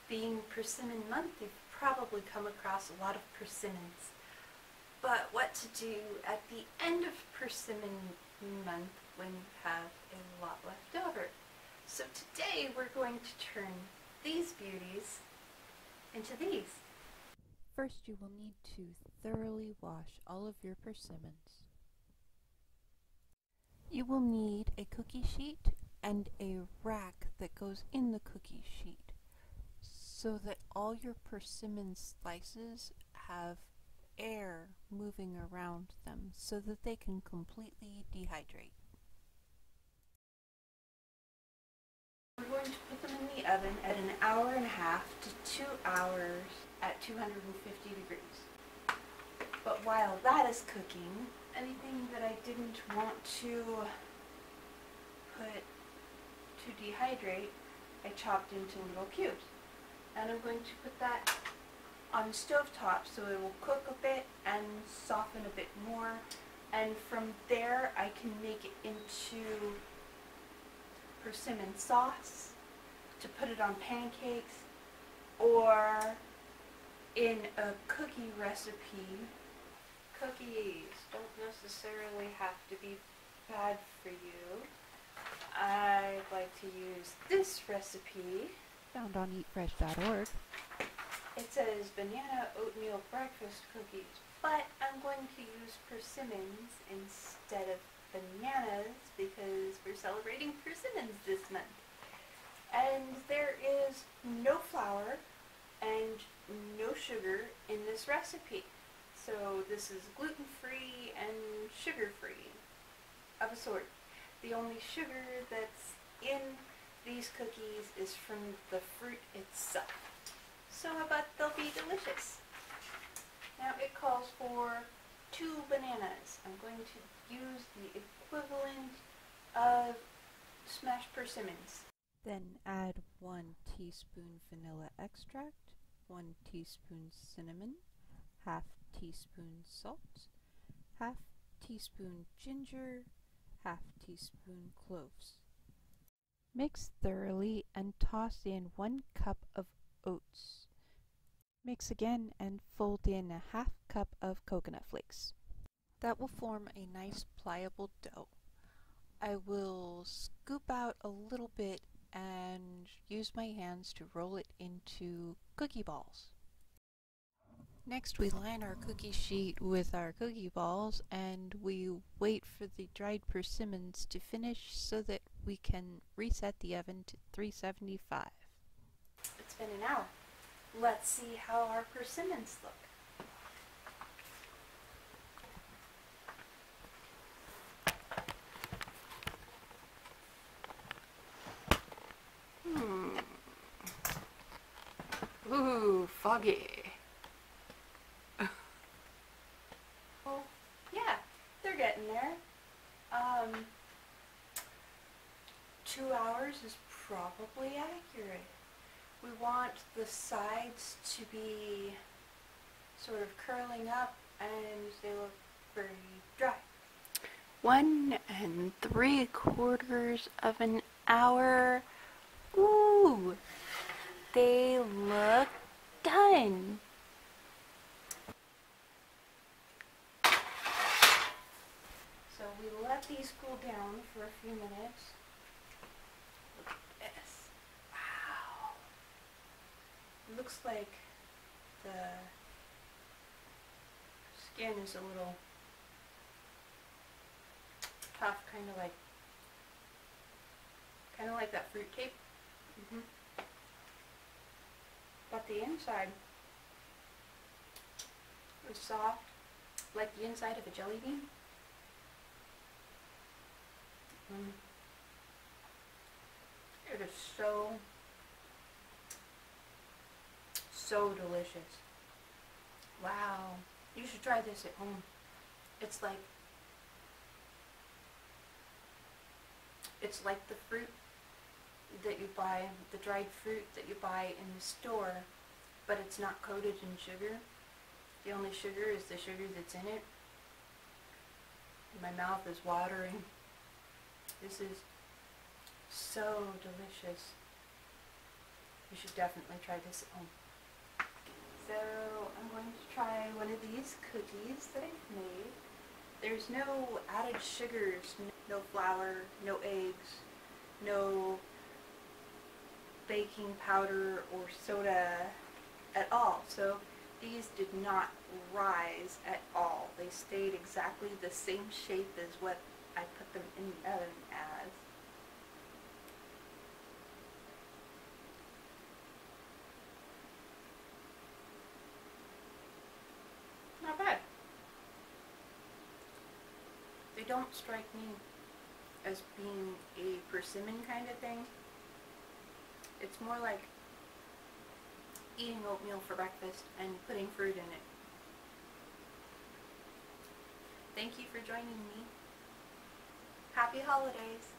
Being Persimmon Month, you've probably come across a lot of persimmons. But what to do at the end of Persimmon Month when you have a lot left over. So today we're going to turn these beauties into these. First, you will need to thoroughly wash all of your persimmons. You will need a cookie sheet and a rack that goes in the cookie sheet so that all your persimmon slices have air moving around them so that they can completely dehydrate. We're going to put them in the oven at 1.5 hours to 2 hours at 250 degrees. But while that is cooking, anything that I didn't want to put to dehydrate, I chopped into little cubes. And I'm going to put that on the stove top so it will cook a bit and soften a bit more. And from there I can make it into persimmon sauce to put it on pancakes, or in a cookie recipe. Cookies don't necessarily have to be bad for you. I like to use this recipe. Found on eatfresh.org. It says banana oatmeal breakfast cookies, but I'm going to use persimmons instead of bananas because we're celebrating persimmons this month. And there is no flour and no sugar in this recipe. So this is gluten-free and sugar-free of a sort. The only sugar that's in these cookies is from the fruit itself. So how about they'll be delicious? Now it calls for 2 bananas. I'm going to use the equivalent of smashed persimmons. Then add 1 teaspoon vanilla extract, 1 teaspoon cinnamon, half teaspoon salt, half teaspoon ginger, half teaspoon cloves. Mix thoroughly and toss in 1 cup of oats. Mix again and fold in a half cup of coconut flakes. That will form a nice pliable dough. I will scoop out a little bit and use my hands to roll it into cookie balls. Next, we line our cookie sheet with our cookie balls and we wait for the dried persimmons to finish so that we can reset the oven to 375. It's been an hour. Let's see how our persimmons look. Ooh, foggy. Well, yeah, they're getting there. 2 hours is probably accurate. We want the sides to be sort of curling up and they look very dry. 1 3/4 hours. Ooh, they look done. So we let these cool down for a few minutes. Look at this. Wow. It looks like the skin is a little tough, kind of like that fruit cake. But the inside is soft, like the inside of a jelly bean. It is so delicious. Wow. You should try this at home. It's like the fruit that you buy, the dried fruit that you buy in the store, but it's not coated in sugar. The only sugar is the sugar that's in it. My mouth is watering. This is so delicious. You should definitely try this at home. So I'm going to try one of these cookies that I've made. There's no added sugars, no flour, no eggs, no baking powder or soda at all. So these did not rise at all. They stayed exactly the same shape as what I put them in the oven as. Not bad. They don't strike me as being a persimmon kind of thing. It's more like eating oatmeal for breakfast and putting fruit in it. Thank you for joining me. Happy holidays!